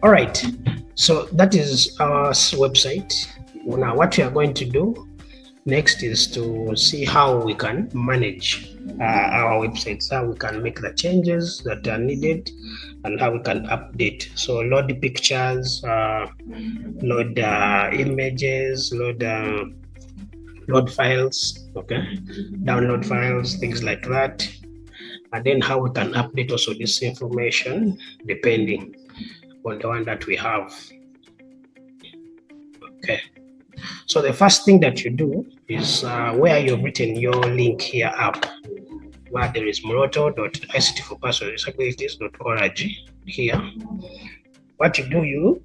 All right, so that is our website. Now what we are going to do next is to see how we can manage our websites, how we can make the changes that are needed, and how we can update. So load the pictures, load images, load files, okay, download files, things like that, and then how we can update also this information depending on the one that we have. Okay, so the first thing that you do is where you've written your link here up, where there is moroto.ictforpersonswithdisabilities.org here. What you do, you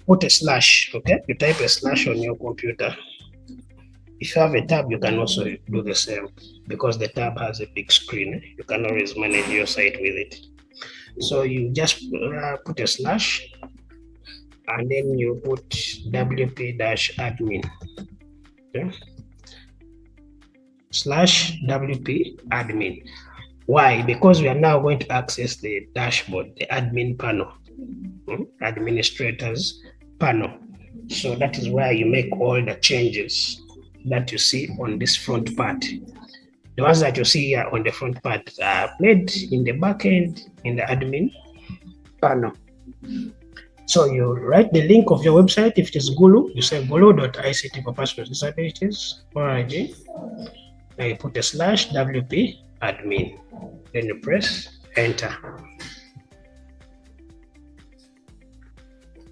put a slash, okay? You type a slash on your computer. If you have a tab, you can also do the same, because the tab has a big screen. You can always manage your site with it. So you just put a slash, and then you put wp-admin, okay? /wp-admin. Why? Because we are now going to access the dashboard, the admin panel, administrators panel. So that is where you make all the changes that you see on this front part. The ones that you see here on the front part are made in the back end in the admin panel. So you write the link of your website. If it is Gulu, you say gulu.ictforpersonswithdisabilities.org. Now you put a /wp admin. Then you press enter.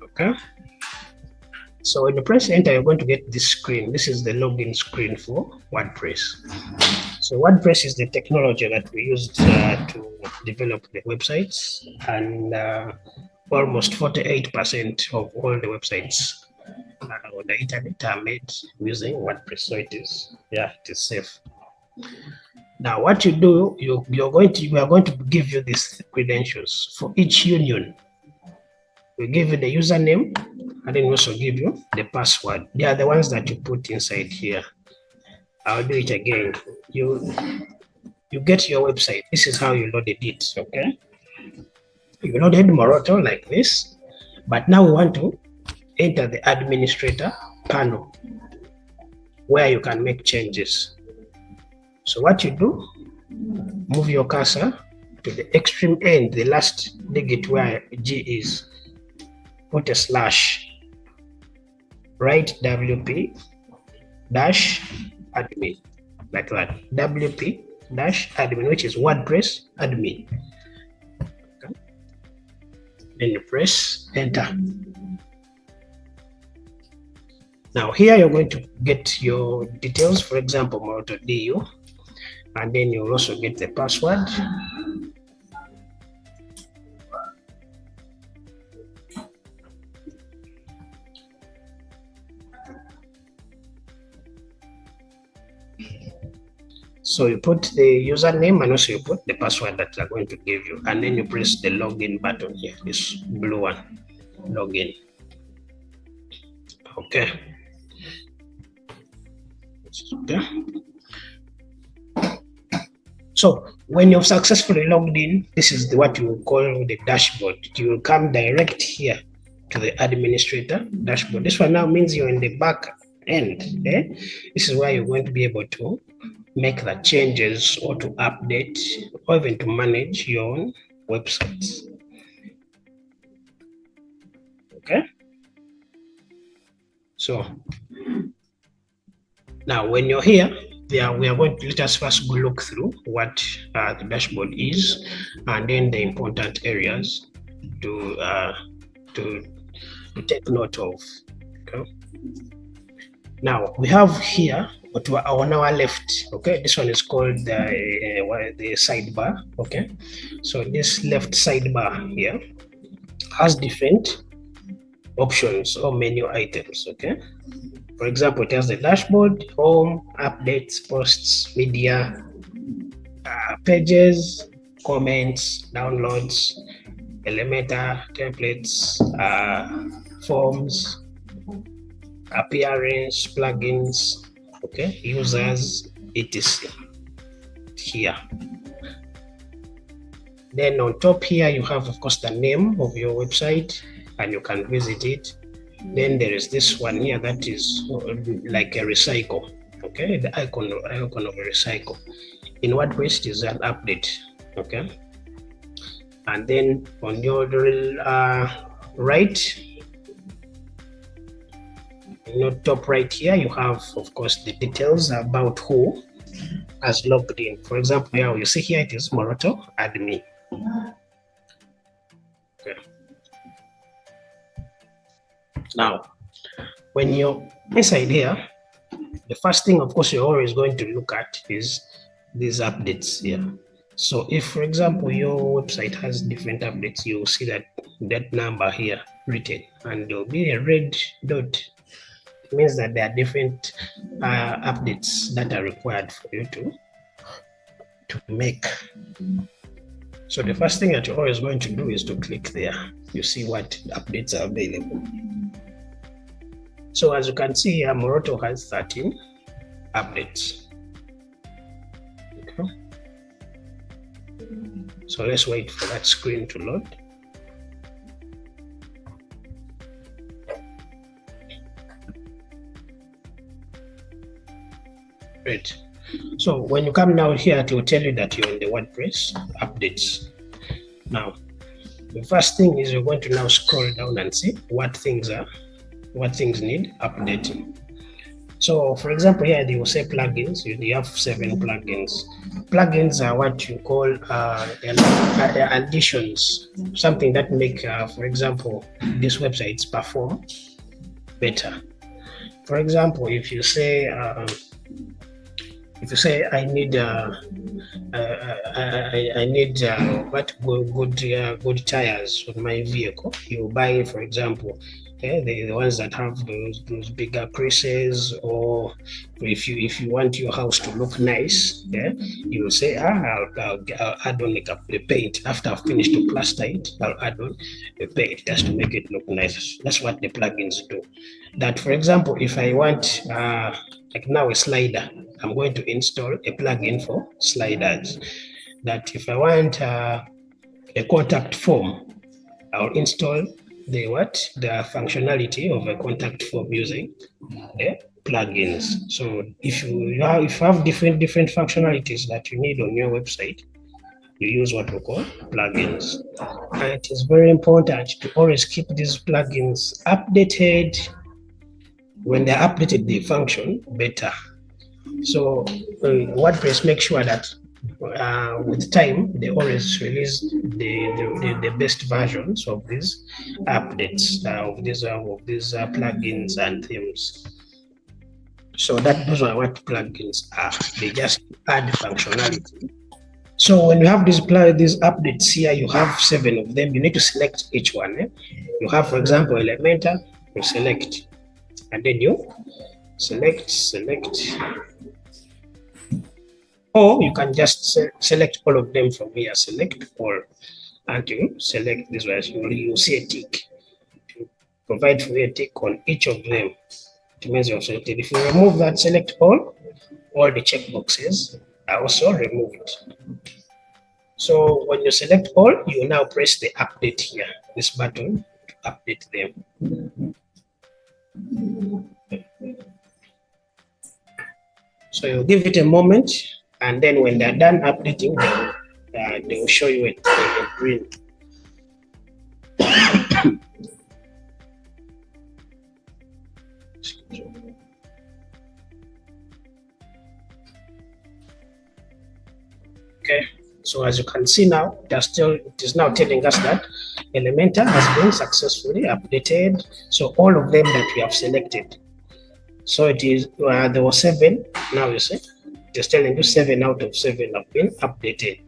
Okay. So when you press enter, you're going to get this screen. This is the login screen for WordPress. So WordPress is the technology that we used to develop the websites, and almost 48% of all the websites on the internet are made using WordPress. So it is safe. Now what you do, we are going to give you these credentials for each union. We give you the username, and then we also give you the password. They are the ones that you put inside here. I'll do it again. You get your website. This is how you loaded it, okay? You loaded Moroto like this, but now we want to enter the administrator panel where you can make changes. So what you do, move your cursor to the extreme end, the last digit where G is, put a slash, write wp-admin, like that, wp-admin, which is WordPress admin. Okay. Then you press enter. Now here you're going to get your details, for example, Moroto.du, and then you'll also get the password. So you put the username, and also you put the password that they're going to give you, and then you press the login button here, this blue one, login. Okay. Okay. So when you've successfully logged in, this is what you call the dashboard. You will come direct here to the administrator dashboard. This one now means you're in the back end. This is where you're going to be able to make the changes, or to update, or even to manage your own websites. Okay. So now when you're here, we are going to, let us first go look through what the dashboard is, and then the important areas to take note of. Okay. Now we have here on our left, okay, this one is called the sidebar. Okay, so this left sidebar here has different options or menu items. Okay, for example, it has the dashboard, home, updates, posts, media, pages, comments, downloads, Elementor, templates, forms, appearance, plugins, okay, users, etc. here. Then on top here, you have, of course, the name of your website, and you can visit it. Then there is this one here that is like a recycle. Okay, the icon of a recycle. In WordPress it is an update. Okay, and then on your right, top right here, you have, of course, the details about who has logged in. For example, here you see here it is Moroto admin. Okay. Now, when you're inside here, the first thing, of course, you're always going to look at is these updates here. So if, for example, your website has different updates, you'll see that number here written, and there'll be a red dot. It means that there are different updates that are required for you to make. So the first thing that you're always going to do is to click there. You see what updates are available. So as you can see here, Moroto has 13 updates. Okay. So let's wait for that screen to load. Great. So when you come now here, it will tell you that you're in the WordPress updates. Now, the first thing is you're going to now scroll down and see what things need updating. So for example, here they will say plugins. You have 7 plugins. Plugins are what you call additions, something that make, for example, these websites perform better. For example, if you say I need good tires on my vehicle, you buy, for example, the ones that have those bigger creases, or if you want your house to look nice, you will say, I'll add on the paint. After I've finished to plaster it, I'll add on the paint just to make it look nice. That's what the plugins do. That, for example, if I want like now a slider, I'm going to install a plugin for sliders. That if I want a contact form, I'll install the functionality of a contact form using the plugins. So if you have different functionalities that you need on your website, you use what we call plugins. And it is very important to always keep these plugins updated. When they're updated, they function better. So WordPress makes sure that with time, they always release the best versions of these updates, of these plugins and themes. So those are what plugins are. They just add functionality. So when you have these updates here, you have 7 of them. You need to select each one. You have, for example, Elementor. You select, and then you select. Or you can just select all of them from here. Select all, and you select this one. You see a tick. To provide for you a tick on each of them, it means you have selected. If you remove that, select all the checkboxes are also removed. So when you select all, you now press the update here, this button, to update them. So you give it a moment, and then when they're done updating, they will show you a green. Okay, so as you can see now, it is now telling us that Elementor has been successfully updated. So all of them that we have selected. So it is there were 7. Now you see, it is telling you 7 out of 7 have been updated.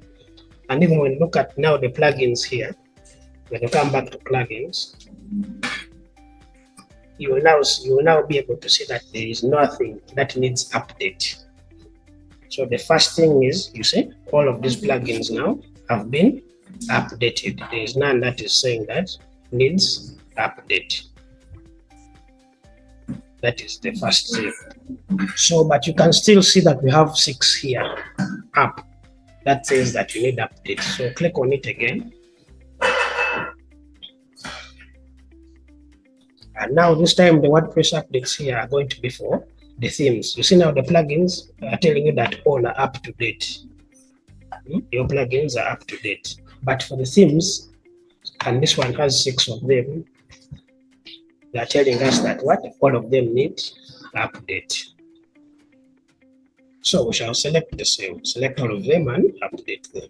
And even when you look at now the plugins here, when you come back to plugins, you will now be able to see that there is nothing that needs update. So the first thing is, you see, all of these plugins now have been updated. There is none that is saying that needs update. That is the first thing. So, but you can still see that we have 6 here up. that says that you need update. So click on it again. And now this time the WordPress updates here are going to be for the themes. You see now the plugins are telling you that all are up to date. Your plugins are up to date. But for the themes, and this one has 6 of them, they are telling us that what? All of them need update. So we shall select the same, select all of them and update them.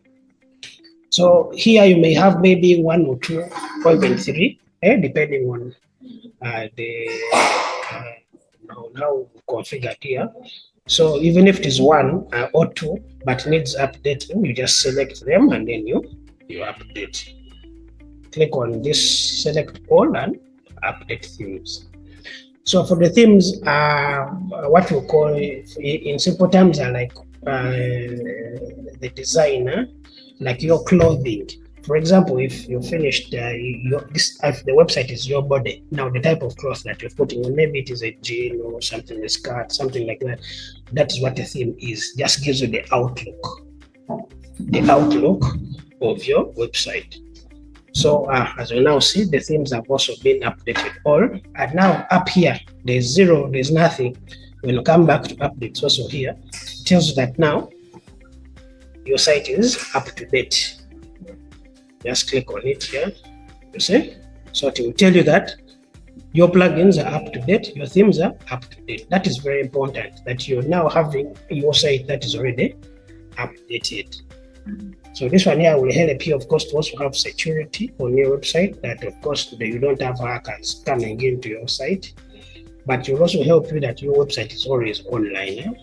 So here you may have maybe 1 or 2 or even 3, depending on how configured here. So even if it is 1 or 2 but needs updating, you just select them and then you update. Click on this, select all and update themes. So for the themes, what we call in simple terms are like the designer, like your clothing. For example, if you finished if the website is your body, now the type of cloth that you're putting on, maybe it is a jean or something, a skirt, something like that. That is what the theme is. Just gives you the outlook of your website. So as you now see, the themes have also been updated all. And now up here, there's 0, there's nothing. When you come back to updates also here, it tells you that now your site is up to date. Just click on it here, you see? So it will tell you that your plugins are up to date, your themes are up to date. That is very important, that you're now having your site that is already updated. So this one here will help you, of course, to also have security on your website, that of course you don't have hackers coming into your site, but it will also help you that your website is always online.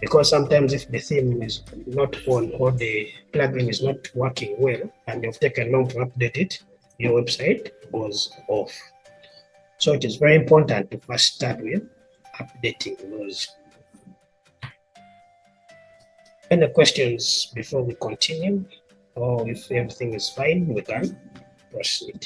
Because sometimes if the theme is not on or the plugin is not working well and you've taken long to update it, your website goes off. So it is very important to first start with updating those. Any questions before we continue? Or if everything is fine, we can proceed.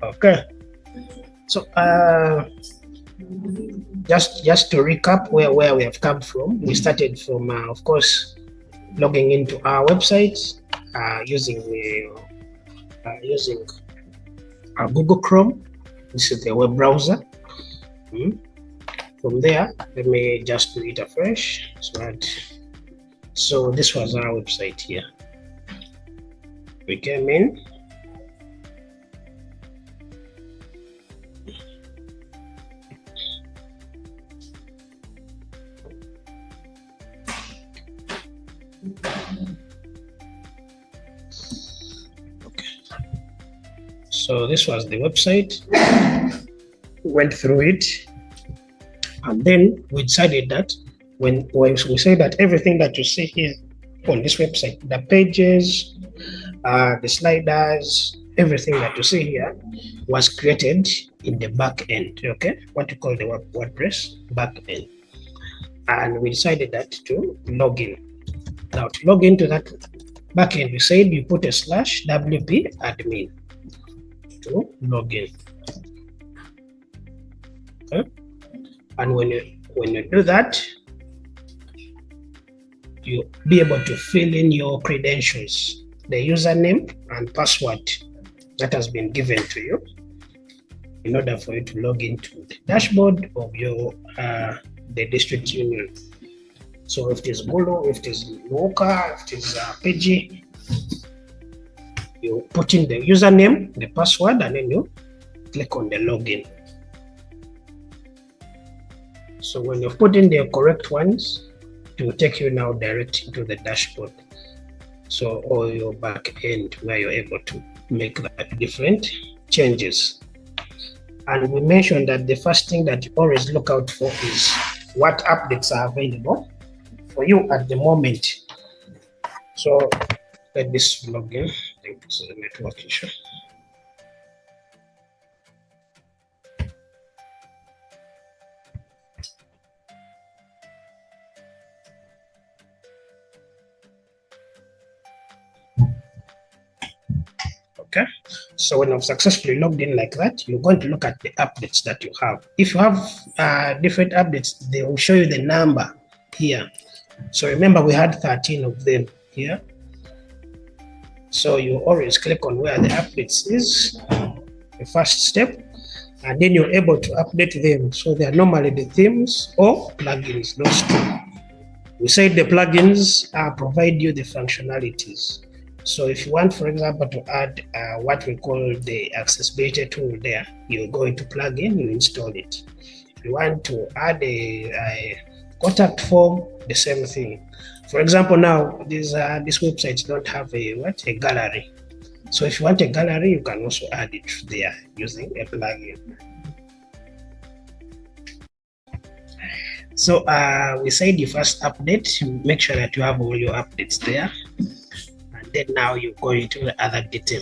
Okay. So just to recap where we have come from, we started from, of course, logging into our website using Google Chrome. This is the web browser. From there, let me just do it afresh. So this was our website here. We came in. So this was the website. We went through it, and then we decided that when we say that everything that you see here on this website, the pages, the sliders, everything that you see here was created in the back end. Okay, what you call the WordPress back end, and we decided that to log in. Now to log into that back end, we said you put a /wp admin. To log in. Okay. And when you do that, you'll be able to fill in your credentials, the username and password that has been given to you in order for you to log into the dashboard of your the district union. So if it is Gulu, if it is Luoka, if it is PG, you put in the username, the password, and then you click on the login. So when you've put in the correct ones, it will take you now directly to the dashboard. So or your back end where you're able to make that different changes. And we mentioned that the first thing that you always look out for is what updates are available for you at the moment. So let this log in. I think this is a network issue. So when I've successfully logged in like that, you're going to look at the updates that you have. If you have different updates, they will show you the number here. So remember, we had 13 of them here. So you always click on where the updates is, the first step, and then you're able to update them. So they are normally the themes or plugins, those two. We said the plugins provide you the functionalities. So if you want, for example, to add what we call the accessibility tool there, you go into plugin, you install it. If you want to add a contact form, the same thing. For example, now these websites don't have a gallery. So if you want a gallery, you can also add it there using a plugin. So we said you first update, make sure that you have all your updates there. And then now you go into the other details.